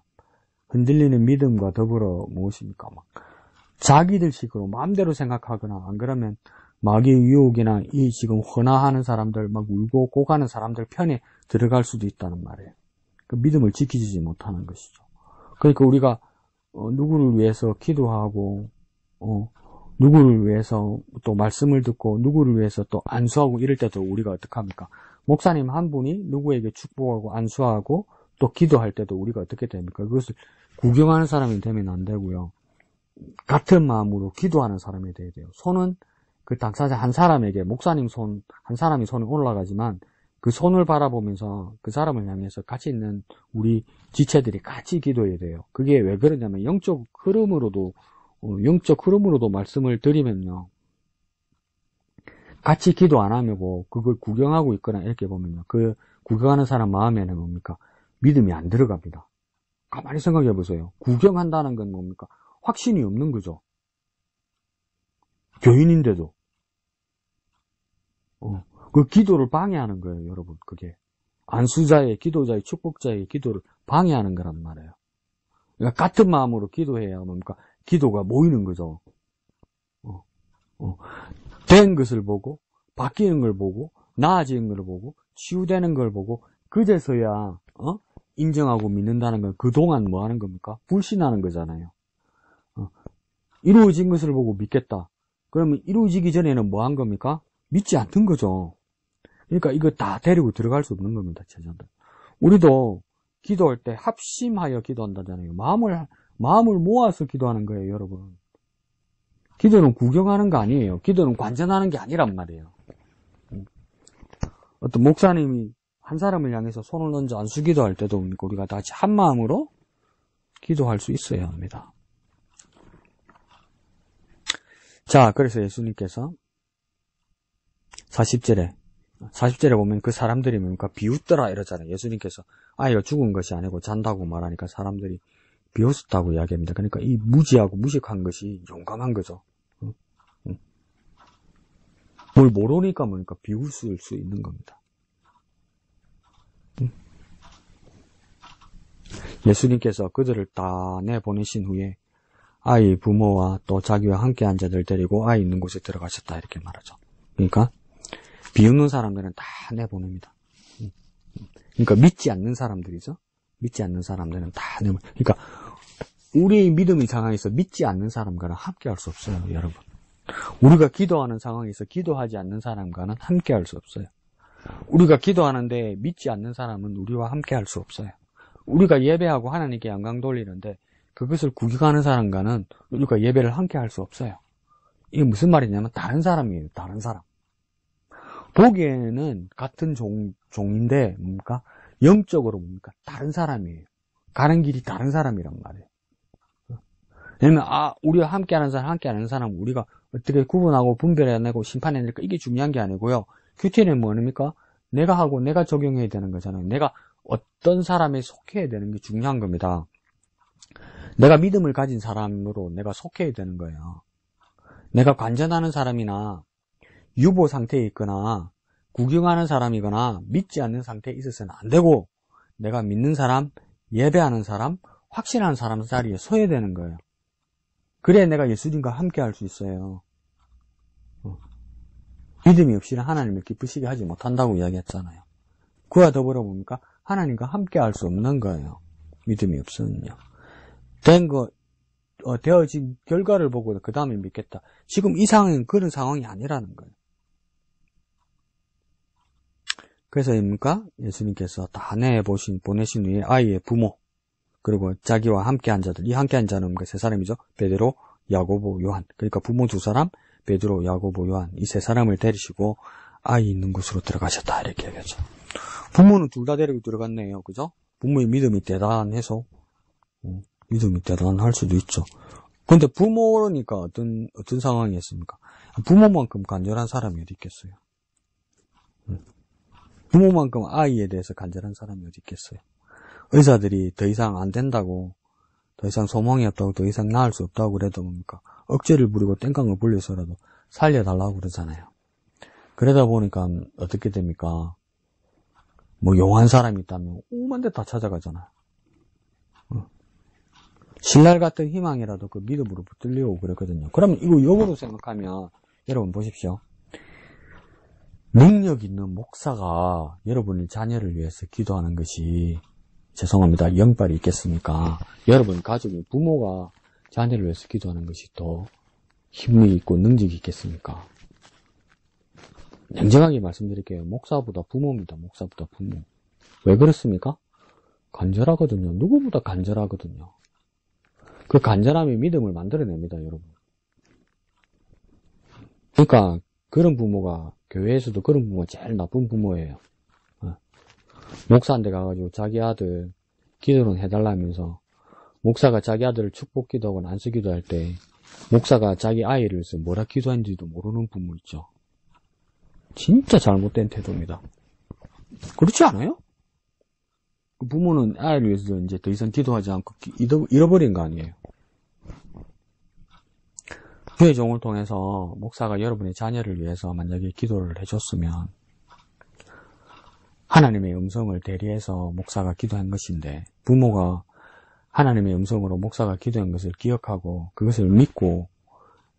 흔들리는 믿음과 더불어 무엇입니까? 막 자기들 식으로 마음대로 생각하거나 안 그러면 마귀의 유혹이나 이 지금 헌화하는 사람들 막 울고 고가는 사람들 편에 들어갈 수도 있다는 말이에요. 그 믿음을 지키지 못하는 것이죠. 그러니까 우리가 누구를 위해서 기도하고 누구를 위해서 또 말씀을 듣고 누구를 위해서 또 안수하고 이럴 때도 우리가 어떻게 합니까? 목사님 한 분이 누구에게 축복하고 안수하고 또 기도할 때도 우리가 어떻게 됩니까? 그것을 구경하는 사람이 되면 안 되고요. 같은 마음으로 기도하는 사람이 돼야 돼요. 손은 그 당사자 한 사람에게 목사님 손 한 사람이 손이 올라가지만 그 손을 바라보면서 그 사람을 향해서 같이 있는 우리 지체들이 같이 기도해야 돼요. 그게 왜 그러냐면 영적 흐름으로도 말씀을 드리면요. 같이 기도 안 하고 그걸 구경하고 있거나 이렇게 보면요. 그 구경하는 사람 마음에는 뭡니까? 믿음이 안 들어갑니다. 가만히 생각해 보세요. 구경한다는 건 뭡니까? 확신이 없는 거죠. 교인인데도. 그 기도를 방해하는 거예요, 여러분. 그게. 안수자의, 기도자의, 축복자의 기도를 방해하는 거란 말이에요. 그러니까 같은 마음으로 기도해야 뭡니까? 기도가 모이는 거죠. 된 것을 보고, 바뀌는 걸 보고, 나아지는 걸 보고, 치유되는 걸 보고, 그제서야, 인정하고 믿는다는 건 그동안 뭐 하는 겁니까? 불신하는 거잖아요. 이루어진 것을 보고 믿겠다. 그러면 이루어지기 전에는 뭐 한 겁니까? 믿지 않는 거죠. 그러니까 이거 다 데리고 들어갈 수 없는 겁니다, 제자들. 우리도 기도할 때 합심하여 기도한다잖아요. 마음을 모아서 기도하는 거예요, 여러분. 기도는 구경하는 거 아니에요. 기도는 관전하는 게 아니란 말이에요. 어떤 목사님이 한 사람을 향해서 손을 얹어 안수 기도할 때도 우리가 다 같이 한 마음으로 기도할 수 있어야 합니다. 자, 그래서 예수님께서 40절에 보면 그 사람들이 뭡니까? 비웃더라 이러잖아요. 예수님께서 아이가 죽은 것이 아니고 잔다고 말하니까 사람들이 비웃었다고 이야기합니다. 그러니까 이 무지하고 무식한 것이 용감한 거죠. 뭘 모르니까 뭡니까? 비웃을 수 있는 겁니다. 예수님께서 그들을 다 내보내신 후에 아이 부모와 또 자기와 함께한 자들 데리고 아이 있는 곳에 들어가셨다 이렇게 말하죠. 그러니까 비웃는 사람들은 다 내보냅니다. 그러니까 믿지 않는 사람들이죠. 믿지 않는 사람들은 다 내보냅니다. 그러니까 우리의 믿음의 상황에서 믿지 않는 사람과는 함께할 수 없어요, 여러분. 우리가 기도하는 상황에서 기도하지 않는 사람과는 함께할 수 없어요. 우리가 기도하는데 믿지 않는 사람은 우리와 함께할 수 없어요. 우리가 예배하고 하나님께 영광 돌리는데 그것을 구경하는 사람과는 우리가 예배를 함께할 수 없어요. 이게 무슨 말이냐면 다른 사람이에요. 다른 사람. 보기에는 같은 종인데 뭡니까? 영적으로 뭡니까? 다른 사람이에요. 가는 길이 다른 사람이란 말이에요. 왜냐면 우리와 함께하는 사람, 함께하는 사람 우리가 어떻게 구분하고 분별해내고 심판해낼까 이게 중요한 게 아니고요. 큐티는 뭡니까? 내가 하고 내가 적용해야 되는 거잖아요. 내가 어떤 사람에 속해야 되는 게 중요한 겁니다. 내가 믿음을 가진 사람으로 내가 속해야 되는 거예요. 내가 관전하는 사람이나 유보 상태에 있거나 구경하는 사람이거나 믿지 않는 상태에 있어서는 안 되고 내가 믿는 사람, 예배하는 사람, 확신하는 사람 자리에 서야 되는 거예요. 그래야 내가 예수님과 함께 할 수 있어요. 믿음이 없이는 하나님을 기쁘시게 하지 못한다고 이야기했잖아요. 그와 더불어 뭡니까? 하나님과 함께 할 수 없는 거예요. 믿음이 없으면요. 되어진 결과를 보고 그 다음에 믿겠다. 지금 이 상황은 그런 상황이 아니라는 거예요. 그래서 예수님께서 다 보내신 후에 아이의 부모, 그리고 자기와 함께 한 자들, 이 함께 한 자는 세 사람이죠. 베드로, 야고보, 요한. 그러니까 부모 2사람, 베드로, 야고보, 요한, 이 3사람을 데리시고 아이 있는 곳으로 들어가셨다, 이렇게 얘기하죠. 부모는 둘 다 데리고 들어갔네요. 그죠? 부모의 믿음이 대단해서, 믿음이 대단할 수도 있죠. 근데 부모니까 어떤 상황이었습니까? 부모만큼 간절한 사람이 어디 있겠어요? 부모만큼 아이에 대해서 간절한 사람이 어디 있겠어요? 의사들이 더 이상 안 된다고, 더 이상 소망이 없다고, 더 이상 나을 수 없다고 그래도 뭡니까? 억제를 부리고 땡깡을 불려서라도 살려달라고 그러잖아요. 그러다 보니까 어떻게 됩니까? 뭐 용한 사람이 있다면 오만 데 다 찾아가잖아요. 신랄 같은 희망이라도 그 믿음으로 붙들려고 그랬거든요. 그러면 이거 역으로 생각하면 여러분 보십시오. 능력 있는 목사가 여러분의 자녀를 위해서 기도하는 것이, 죄송합니다, 영빨이 있겠습니까? 여러분 가족의 부모가 자녀를 위해서 기도하는 것이 더 힘이 있고 능력이 있겠습니까? 냉정하게 말씀드릴게요. 목사보다 부모입니다. 목사보다 부모. 왜 그렇습니까? 간절하거든요. 누구보다 간절하거든요. 그 간절함이 믿음을 만들어냅니다, 여러분. 그러니까 그런 부모가, 교회에서도 그런 부모가 제일 나쁜 부모예요. 목사한테 가가지고 자기 아들 기도는 해달라면서, 목사가 자기 아들을 축복 기도하거나 안수 기도할 때 목사가 자기 아이를 위해서 뭐라 기도했는지도 모르는 부모 있죠. 진짜 잘못된 태도입니다. 그렇지 않아요? 그 부모는 아이를 위해서 이제 더 이상 기도하지 않고 잃어버린 거 아니에요. 주의 종을 통해서 목사가 여러분의 자녀를 위해서 만약에 기도를 해줬으면 하나님의 음성을 대리해서 목사가 기도한 것인데, 부모가 하나님의 음성으로 목사가 기도한 것을 기억하고 그것을 믿고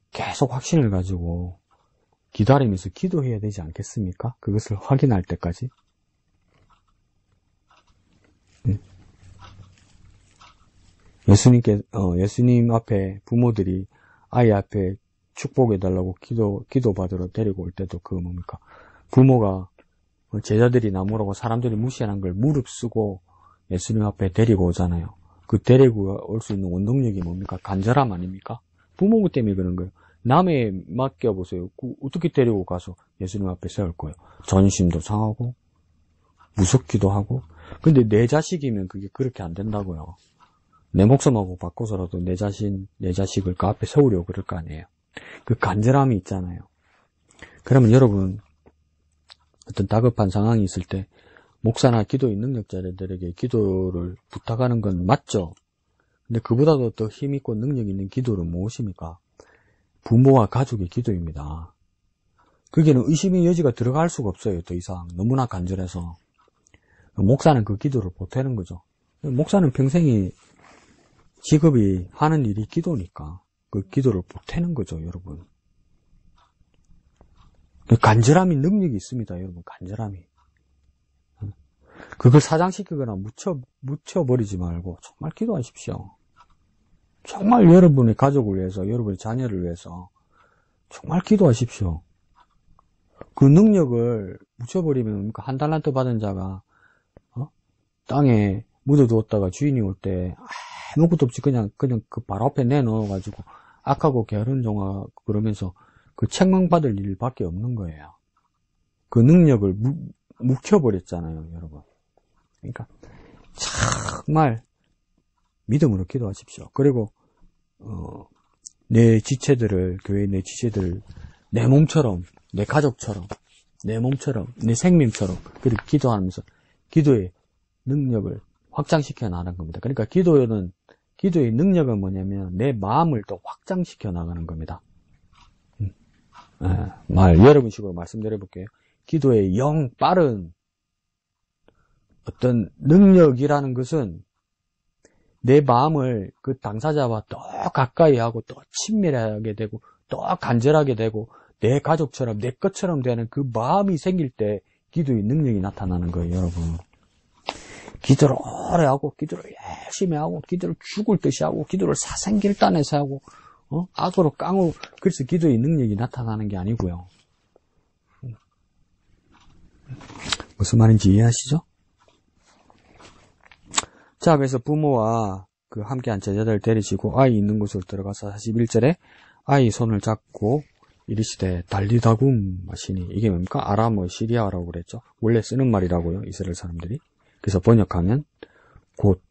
계속 확신을 가지고 기다리면서 기도해야 되지 않겠습니까? 그것을 확인할 때까지. 예수님 앞에 부모들이 아이 앞에 축복해달라고 기도 받으러 데리고 올 때도 그 뭡니까? 부모가 제자들이 나무라고 사람들이 무시하는 걸 무릅쓰고 예수님 앞에 데리고 오잖아요. 그 데리고 올 수 있는 원동력이 뭡니까? 간절함 아닙니까? 부모 때문에 그런 거예요. 남의 맡겨보세요. 어떻게 데리고 가서 예수님 앞에 세울 거예요? 전심도 상하고 무섭기도 하고. 근데 내 자식이면 그게 그렇게 안 된다고요. 내 목숨하고 바꿔서라도 내 자식을 그 앞에 세우려고 그럴 거 아니에요. 그 간절함이 있잖아요. 그러면 여러분, 어떤 다급한 상황이 있을 때 목사나 기도의 능력자들에게 기도를 부탁하는 건 맞죠? 근데 그보다도 더 힘있고 능력 있는 기도는 무엇입니까? 부모와 가족의 기도입니다. 거기에는 의심의 여지가 들어갈 수가 없어요. 더 이상 너무나 간절해서. 목사는 그 기도를 보태는 거죠. 목사는 평생이 직업이 하는 일이 기도니까 그 기도를 보태는 거죠, 여러분. 간절함이 능력이 있습니다, 여러분. 간절함이. 그걸 사장시키거나 묻혀버리지 말고 정말 기도하십시오. 정말 여러분의 가족을 위해서, 여러분의 자녀를 위해서 정말 기도하십시오. 그 능력을 묻혀버리면 한 달란트 받은 자가 땅에 묻어두었다가 주인이 올 때 아무것도 없이 그냥 그 바로 앞에 내놓아가지고 악하고 게으른 종아 그러면서 그 책망받을 일밖에 없는 거예요. 그 능력을 묵혀버렸잖아요, 여러분. 그러니까 정말 믿음으로 기도하십시오. 그리고 내 지체들을, 교회의 내 지체들을 내 몸처럼, 내 가족처럼, 내 몸처럼, 내 생명처럼 그렇게 기도하면서 기도의 능력을 확장시켜 나가는 겁니다. 그러니까 기도의 능력은 뭐냐면 내 마음을 또 확장시켜 나가는 겁니다. 여러분식으로 말씀드려볼게요. 기도의 빠른 어떤 능력이라는 것은 내 마음을 그 당사자와 더 가까이 하고 더 친밀하게 되고 더 간절하게 되고 내 가족처럼 내 것처럼 되는 그 마음이 생길 때 기도의 능력이 나타나는 거예요, 여러분. 기도를 오래 하고 기도를 열심히 하고 기도를 죽을 듯이 하고 기도를 사생길단해서 하고 악으로 깡으로, 그래서 기도의 능력이 나타나는 게 아니고요. 무슨 말인지 이해하시죠? 자, 그래서 부모와 그 함께한 제자들 데리시고 아이 있는 곳으로 들어가서 41절에 아이 손을 잡고 이르시되 달리다굼 하시니 이게 뭡니까? 아람어 시리아어라고 그랬죠. 원래 쓰는 말이라고요. 이스라엘 사람들이. 그래서 번역하면 곧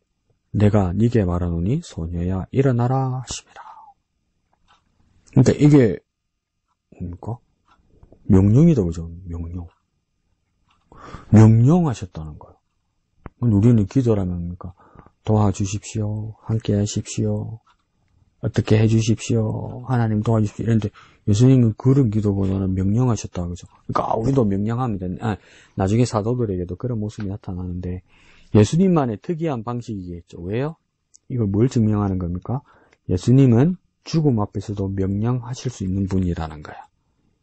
내가 네게 말하노니 소녀야 일어나라 하십니다. 그러니까 이게 뭡니까? 명령이다 그죠? 명령. 명령하셨다는 거예요. 우리는 기도라면 뭡니까? 도와주십시오. 함께 하십시오. 어떻게 해주십시오. 하나님 도와주십시오. 이런데 예수님은 그런 기도보다는 명령하셨다. 그죠? 그러니까 우리도 명령합니다. 나중에 사도들에게도 그런 모습이 나타나는데 예수님만의 특이한 방식이겠죠. 왜요? 이걸 뭘 증명하는 겁니까? 예수님은 죽음 앞에서도 명령하실 수 있는 분이라는 거야.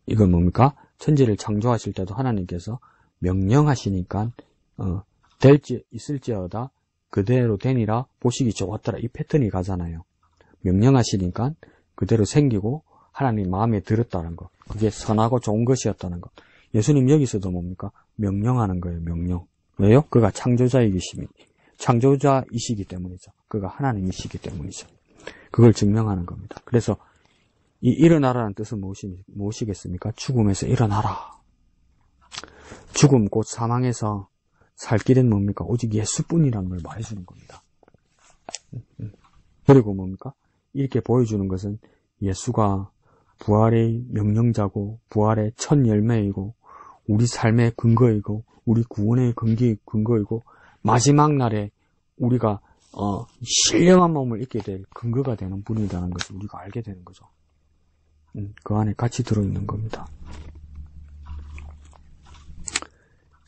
이건 뭡니까? 천지를 창조하실 때도 하나님께서 명령하시니까 될지 있을지어다 그대로 되니라 보시기 좋았더라. 이 패턴이 가잖아요. 명령하시니까 그대로 생기고 하나님 마음에 들었다는 것. 그게 선하고 좋은 것이었다는 것. 예수님 여기서도 뭡니까? 명령하는 거예요. 명령. 왜요? 그가 창조자이시기 때문이죠. 그가 하나님이시기 때문이죠. 그걸 증명하는 겁니다. 그래서 이 일어나라는 뜻은 무엇이겠습니까? 죽음에서 일어나라. 죽음 곧 사망에서 살 길은 뭡니까? 오직 예수뿐이라는 걸 말해주는 겁니다. 그리고 뭡니까? 이렇게 보여주는 것은 예수가 부활의 명령자고 부활의 첫 열매이고 우리 삶의 근거이고 우리 구원의 근거이고 마지막 날에 우리가 신령한 몸을 입게 될 근거가 되는 분이라는 것을 우리가 알게 되는 거죠. 그 안에 같이 들어있는 겁니다.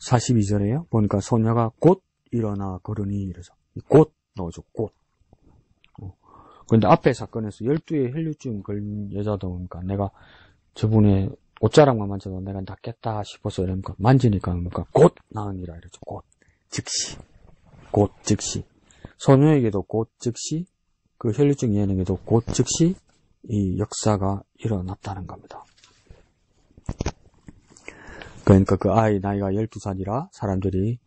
42절에요. 보니까 소녀가 곧 일어나 걸으니 이러죠. 곧 나오죠. 곧. 그런데 앞에 사건에서 12의 혈류증 걸린 여자도 보니까 내가 저분의 옷자락만 만져도 내가 낫겠다 싶어서 이러니까 만지니까 뭡니까? 곧 나으니라 이러죠. 곧. 즉시. 곧 즉시. 소녀에게도 곧 즉시, 그 혈류증 여인에게도 곧 즉시 이 역사가 일어났다는 겁니다. 그러니까 그 아이 나이가 12살이라 사람들이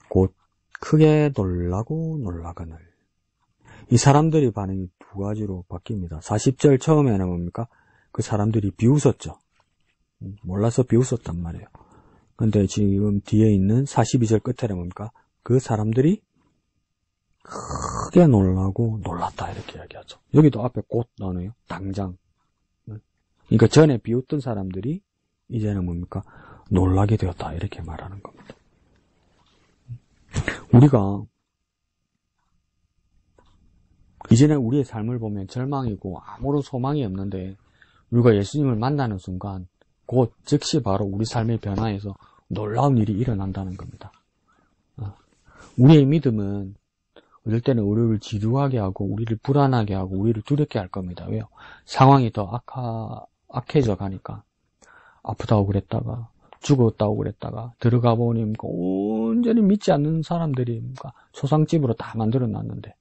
곧 크게 놀라고 놀라거늘. 이 사람들의 반응이 두 가지로 바뀝니다. 40절 처음에는 뭡니까? 그 사람들이 비웃었죠. 몰라서 비웃었단 말이에요. 근데 지금 뒤에 있는 42절 끝에는 뭡니까? 그 사람들이 크게 놀라고 놀랐다 이렇게 이야기하죠. 여기도 앞에 곧 나오네요. 당장. 그러니까 전에 비웃던 사람들이 이제는 뭡니까? 놀라게 되었다 이렇게 말하는 겁니다. 우리가 이제는 우리의 삶을 보면 절망이고 아무런 소망이 없는데 우리가 예수님을 만나는 순간 곧 즉시 바로 우리 삶의 변화에서 놀라운 일이 일어난다는 겁니다. 우리의 믿음은 어떨 때는 우리를 지루하게 하고 우리를 불안하게 하고 우리를 두렵게 할 겁니다. 왜요? 상황이 더 악해져 가니까 아프다고 그랬다가 죽었다고 그랬다가 들어가 보니 온전히 믿지 않는 사람들이 소상집으로 다 만들어놨는데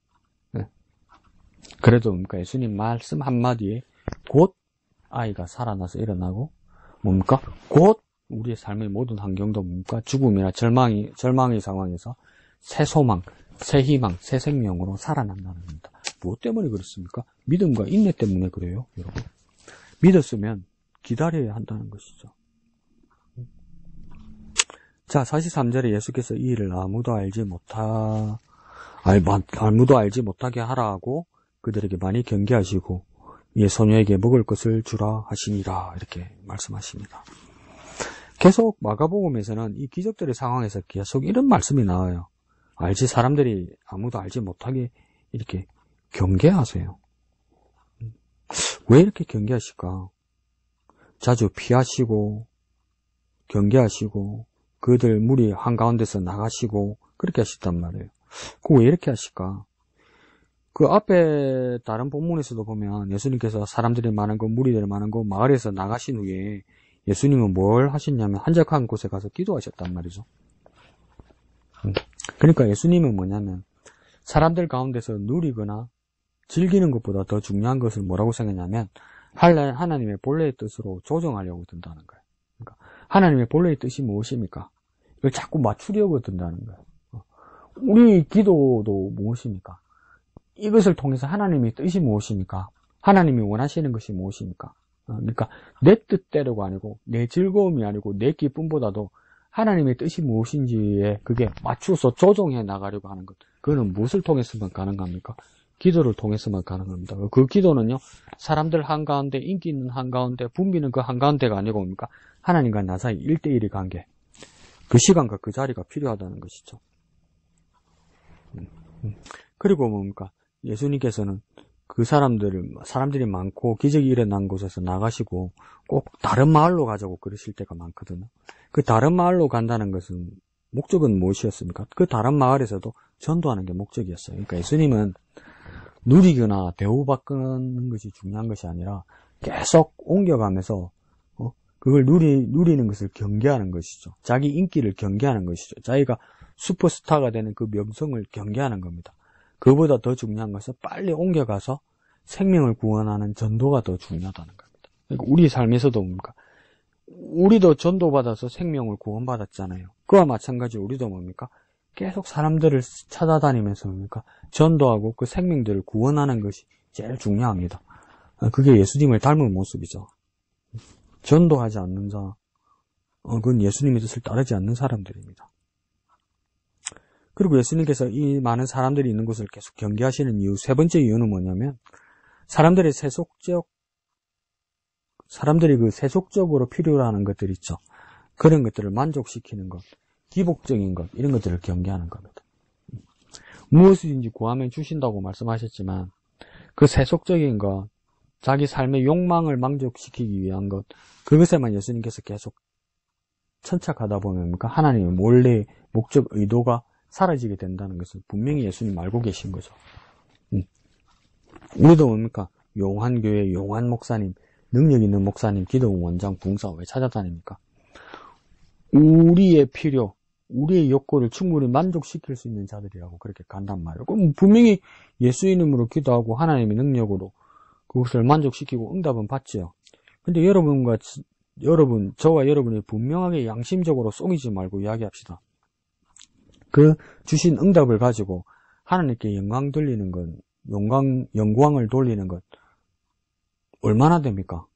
그래도 예수님 말씀 한마디에 곧 아이가 살아나서 일어나고 뭡니까? 곧 우리의 삶의 모든 환경도 뭡니까? 죽음이나 절망의 상황에서 새 소망, 새 희망, 새 생명으로 살아난다는 겁니다. 무엇 때문에 그렇습니까? 믿음과 인내 때문에 그래요, 여러분. 믿었으면 기다려야 한다는 것이죠. 자, 43절에 예수께서 이 일을 아무도 알지 못하게 하라고 그들에게 많이 경계하시고 이 소녀에게 먹을 것을 주라 하시니라 이렇게 말씀하십니다. 계속 마가복음에서는 이 기적들의 상황에서 계속 이런 말씀이 나와요. 사람들이 아무도 알지 못하게 이렇게 경계하세요. 왜 이렇게 경계하실까? 자주 피하시고 경계하시고 그들 무리 한가운데서 나가시고 그렇게 하셨단 말이에요. 그거 왜 이렇게 하실까? 그 앞에 다른 본문에서도 보면 예수님께서 사람들이 많은 거, 무리들이 많은 거 마을에서 나가신 후에 예수님은 뭘 하셨냐면 한적한 곳에 가서 기도하셨단 말이죠. 그러니까 예수님은 뭐냐면 사람들 가운데서 누리거나 즐기는 것보다 더 중요한 것을 뭐라고 생각하냐면 하나님의 본래의 뜻으로 조정하려고 든다는 거예요. 그러니까 하나님의 본래의 뜻이 무엇입니까? 그걸 자꾸 맞추려고 든다는 거예요. 우리 기도도 무엇입니까? 이것을 통해서 하나님의 뜻이 무엇입니까? 하나님이 원하시는 것이 무엇입니까? 그러니까 내 뜻대로가 아니고 내 즐거움이 아니고 내 기쁨보다도 하나님의 뜻이 무엇인지에 그게 맞추어서 조정해 나가려고 하는 것. 그거는 무엇을 통해서만 가능합니까? 기도를 통해서만 가능합니다. 그 기도는요, 사람들 한가운데, 인기 있는 한가운데, 분비는 그 한가운데가 아니고 뭡니까? 하나님과 나 사이 1대1의 관계. 그 시간과 그 자리가 필요하다는 것이죠. 그리고 뭡니까? 예수님께서는 그 사람들이 많고 기적이 일어난 곳에서 나가시고 꼭 다른 마을로 가자고 그러실 때가 많거든요. 그 다른 마을로 간다는 것은 목적은 무엇이었습니까? 그 다른 마을에서도 전도하는 게 목적이었어요. 그러니까 예수님은 누리거나 대우받는 것이 중요한 것이 아니라 계속 옮겨가면서 그걸 누리는 것을 경계하는 것이죠. 자기 인기를 경계하는 것이죠. 자기가 슈퍼스타가 되는 그 명성을 경계하는 겁니다. 그보다 더 중요한 것은 빨리 옮겨가서 생명을 구원하는 전도가 더 중요하다는 겁니다. 그러니까 우리 삶에서도 뭡니까? 우리도 전도받아서 생명을 구원받았잖아요. 그와 마찬가지로 우리도 뭡니까? 계속 사람들을 찾아다니면서 뭡니까? 전도하고 그 생명들을 구원하는 것이 제일 중요합니다. 그게 예수님을 닮은 모습이죠. 전도하지 않는 자, 그건 예수님의 뜻을 따르지 않는 사람들입니다. 그리고 예수님께서 이 많은 사람들이 있는 곳을 계속 경계하시는 이유, 세 번째 이유는 뭐냐면, 사람들이 그 세속적으로 필요로 하는 것들 있죠. 그런 것들을 만족시키는 것, 기복적인 것, 이런 것들을 경계하는 겁니다. 무엇이든지 구하면 주신다고 말씀하셨지만, 그 세속적인 것, 자기 삶의 욕망을 만족시키기 위한 것, 그것에만 예수님께서 계속 천착하다 보면 하나님의 원래 목적, 의도가 사라지게 된다는 것을 분명히 예수님 알고 계신 거죠. 우리도 뭡니까? 용한 교회, 용한 목사님, 능력 있는 목사님, 기도 원장, 붕사 왜 찾아다닙니까? 우리의 필요, 우리의 욕구를 충분히 만족시킬 수 있는 자들이라고 그렇게 간단 말이에요. 그럼 분명히 예수 이름으로 기도하고 하나님의 능력으로 그것을 만족시키고 응답은 받지요. 근데 저와 여러분이 분명하게 양심적으로 속이지 말고 이야기합시다. 그 주신 응답을 가지고 하나님께 영광을 돌리는 것 얼마나 됩니까?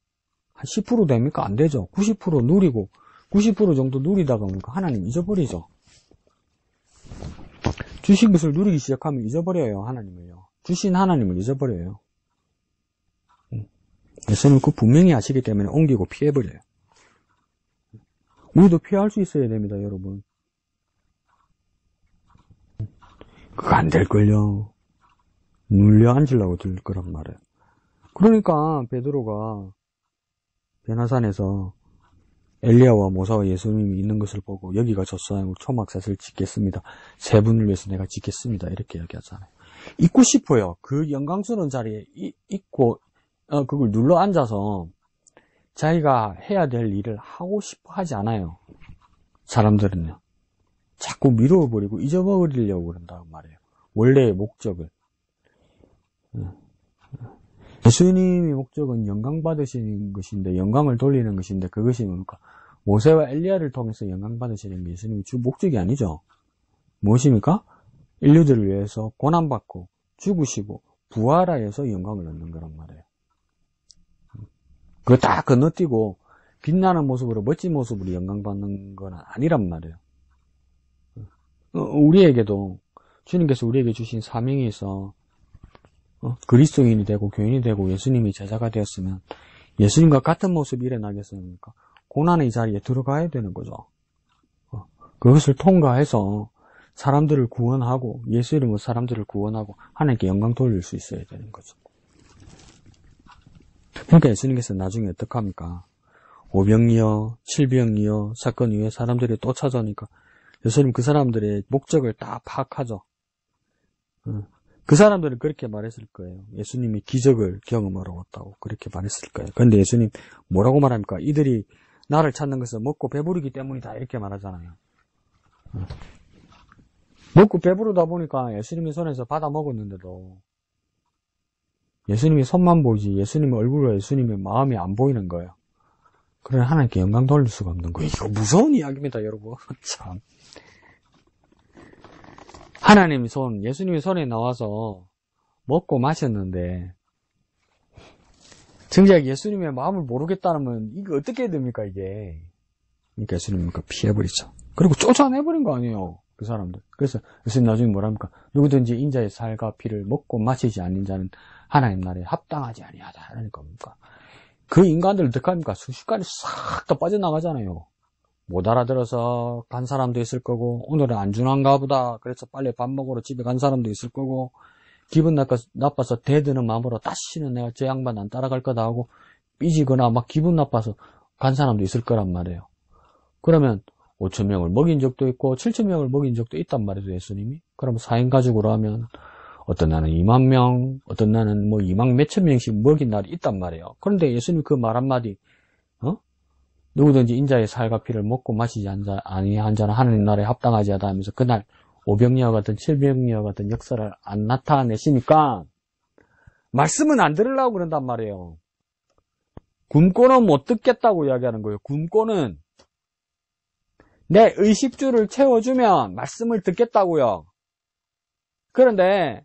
한 10% 됩니까? 안 되죠. 90% 누리고 90% 정도 누리다가 하나님 잊어버리죠. 주신 것을 누리기 시작하면 잊어버려요. 하나님을요. 주신 하나님을 잊어버려요. 예수님은 그 분명히 아시기 때문에 옮기고 피해버려요. 우리도 피할 수 있어야 됩니다, 여러분. 그거 안 될걸요. 눌려 앉으려고 들 거란 말이에요. 그러니까 베드로가 베나산에서 엘리야와 모사와 예수님이 있는 것을 보고 여기가 젖소하고 초막셋을 짓겠습니다. 세 분을 위해서 내가 짓겠습니다. 이렇게 얘기하잖아요. 있고 싶어요. 그 영광스러운 자리에 있고 그걸 눌러 앉아서 자기가 해야 될 일을 하고 싶어 하지 않아요. 사람들은요. 자꾸 미뤄버리고 잊어버리려고 그런다고 말이에요. 원래의 목적을. 예수님의 목적은 영광 받으시는 것인데, 영광을 돌리는 것인데, 그것이 뭡니까? 모세와 엘리야를 통해서 영광 받으시는 게 예수님의 주 목적이 아니죠. 무엇입니까? 인류들을 위해서 고난받고 죽으시고 부활하여서 영광을 얻는 거란 말이에요. 그거 다 건너뛰고 빛나는 모습으로 멋진 모습으로 영광받는 건 아니란 말이에요. 우리에게도 주님께서 우리에게 주신 사명이 있어 그리스도인이 되고 교인이 되고 예수님이 제자가 되었으면 예수님과 같은 모습이 일어나겠습니까? 고난의 자리에 들어가야 되는 거죠. 그것을 통과해서 사람들을 구원하고 예수 이름으로 사람들을 구원하고 하나님께 영광 돌릴 수 있어야 되는 거죠. 그러니까 예수님께서 나중에 어떻게 합니까? 오병이어, 칠병이어 사건 이후에 사람들이 또 찾아오니까 예수님 그 사람들의 목적을 다 파악하죠. 그 사람들은 그렇게 말했을 거예요. 예수님이 기적을 경험하러 왔다고 그렇게 말했을 거예요. 그런데 예수님 뭐라고 말합니까? 이들이 나를 찾는 것은 먹고 배부르기 때문이다 이렇게 말하잖아요. 먹고 배부르다 보니까 예수님의 손에서 받아 먹었는데도 예수님의 손만 보이지 예수님의 얼굴과 예수님의 마음이 안 보이는 거예요. 그래 하나님께 영광 돌릴 수가 없는 거예요. 이거 무서운 이야기입니다, 여러분. 참. 하나님 손, 예수님의 손에 나와서 먹고 마셨는데 정작 예수님의 마음을 모르겠다면 이거 어떻게 해야 됩니까, 이게. 그러니까 예수님은 피해버리죠. 그리고 쫓아내버린 거 아니에요, 그 사람들. 그래서 예수님 나중에 뭐랍니까? 누구든지 인자의 살과 피를 먹고 마시지 않는 자는 하나님 나라에 합당하지 아니하다. 이러는 겁니까? 그 인간들 어떻게 합니까? 순식간에 싹 다 빠져나가잖아요. 못 알아들어서 간 사람도 있을 거고, 오늘은 안 준한가 보다. 그래서 빨리 밥 먹으러 집에 간 사람도 있을 거고, 기분 나빠서 대드는 마음으로 다시는 내가 저 양반 안 따라갈 거다 하고, 삐지거나 막 기분 나빠서 간 사람도 있을 거란 말이에요. 그러면 5,000명을 먹인 적도 있고 7,000명을 먹인 적도 있단 말이죠, 예수님이. 그럼 4인 가족으로 하면 어떤 날은 2만 명, 어떤 날은 2만 몇천 명씩 먹인 날이 있단 말이에요. 그런데 예수님 그 말 한마디, 누구든지 인자의 살과 피를 먹고 마시지 아니한 자는 하나님 나라에 합당하지 않다 하면서 그날 500녀와 같은 700녀와 같은 역사를 안 나타내시니까 말씀은 안 들으려고 그런단 말이에요. 굶고는 못 듣겠다고 이야기하는 거예요. 굶고는 내 의식주를 채워주면 말씀을 듣겠다고요. 그런데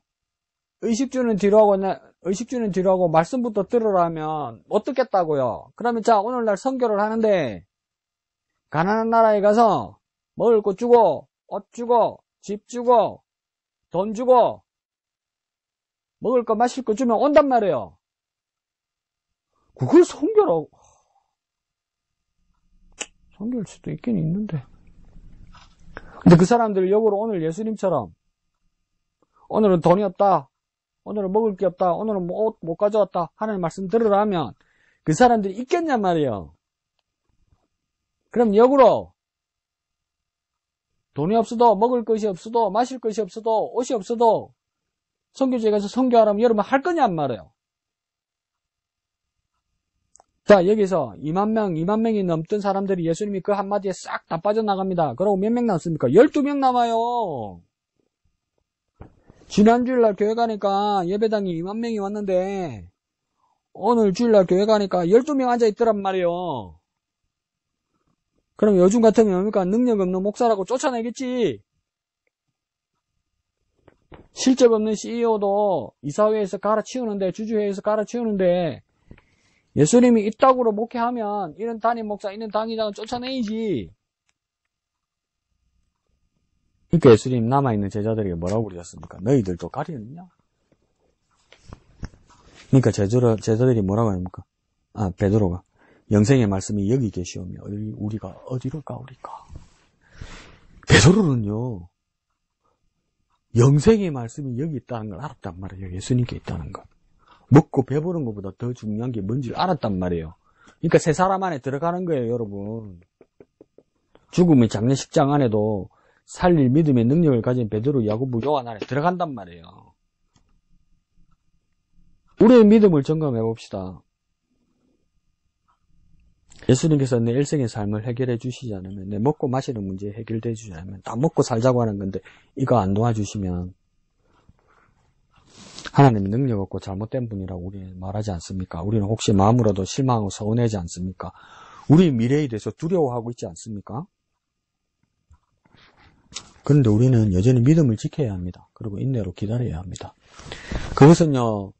의식주는 뒤로 하고 말씀부터 들으라면 못 듣겠다고요. 그러면 자, 오늘날 선교를 하는데 가난한 나라에 가서 먹을 거 주고 옷 주고 집 주고 돈 주고 먹을 거 마실 거 주면 온단 말이에요. 그걸 선교라고. 선교일 수도 있긴 있는데. 근데 그 사람들 역으로 오늘 예수님처럼 오늘은 돈이 없다, 오늘은 먹을 게 없다, 오늘은 옷 못 가져왔다 하는 말씀 들으라 하면 그 사람들이 있겠냔 말이에요. 그럼 역으로 돈이 없어도 먹을 것이 없어도 마실 것이 없어도 옷이 없어도 선교지에 가서 선교하라면 여러분 할 거냔 말이에요. 자, 여기서 2만 명이 넘던 사람들이 예수님이 그 한마디에 싹 다 빠져나갑니다. 그러고 몇 명 남습니까? 12명 남아요. 지난 주일날 교회 가니까 예배당이 2만 명이 왔는데 오늘 주일날 교회 가니까 12명 앉아있더란 말이에요. 그럼 요즘 같으면 뭡니까? 능력 없는 목사라고 쫓아내겠지. 실적 없는 CEO도 이사회에서 갈아치우는데, 주주회에서 갈아치우는데 예수님이 이따구로 목회하면 이런 담임 목사, 이런 당의장은 쫓아내야지. 그러니까 예수님 남아있는 제자들에게 뭐라고 그러셨습니까? 너희들도 가리느냐? 그러니까 제자들이 뭐라고 합니까? 베드로가 영생의 말씀이 여기 계시오며 우리가 어디로 가오리까? 베드로는요, 영생의 말씀이 여기 있다는 걸 알았단 말이에요. 예수님께 있다는 것. 먹고 배부른 것보다 더 중요한 게 뭔지 알았단 말이에요. 그러니까 세 사람 안에 들어가는 거예요, 여러분. 죽음의 장례식장 안에도 살릴 믿음의 능력을 가진 베드로, 야고보, 요한 안에 들어간단 말이에요. 우리의 믿음을 점검해 봅시다. 예수님께서 내 일생의 삶을 해결해 주시지 않으면, 내 먹고 마시는 문제 해결해 주지 않으면, 다 먹고 살자고 하는 건데 이거 안 도와주시면 하나님이 능력 없고 잘못된 분이라고 우리는 말하지 않습니까? 우리는 혹시 마음으로도 실망하고 서운하지 않습니까? 우리 미래에 대해서 두려워하고 있지 않습니까? 그런데 우리는 여전히 믿음을 지켜야 합니다. 그리고 인내로 기다려야 합니다. 그것은요,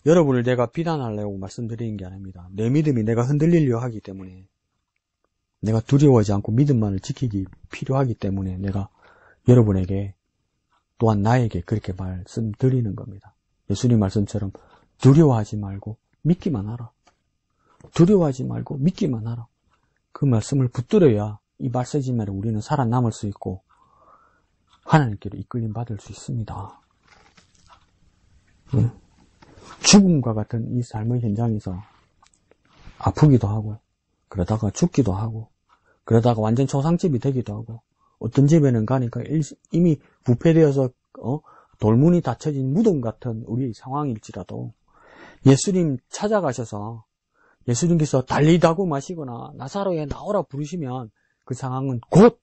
여러분을 내가 비난하려고 말씀드리는 게 아닙니다. 내 믿음이 내가 흔들리려 하기 때문에, 내가 두려워하지 않고 믿음만을 지키기 필요하기 때문에 내가 여러분에게 또한 나에게 그렇게 말씀드리는 겁니다. 예수님 말씀처럼 두려워하지 말고 믿기만 하라. 두려워하지 말고 믿기만 하라. 그 말씀을 붙들어야 이 말씀이면 우리는 살아남을 수 있고 하나님께로 이끌림 받을 수 있습니다. 죽음과 같은 이 삶의 현장에서 아프기도 하고, 그러다가 죽기도 하고, 그러다가 완전 초상집이 되기도 하고, 어떤 집에는 가니까 이미 부패되어서 돌문이 닫혀진 무덤 같은 우리의 상황일지라도 예수님 찾아가셔서 예수님께서 달리다고 마시거나 나사로에 나오라 부르시면 그 상황은 곧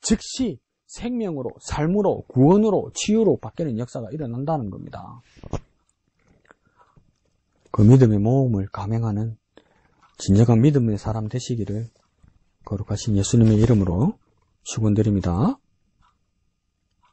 즉시 생명으로, 삶으로, 구원으로, 치유로 바뀌는 역사가 일어난다는 겁니다. 그 믿음의 모험을 감행하는 진정한 믿음의 사람 되시기를 거룩하신 예수님의 이름으로 축원드립니다.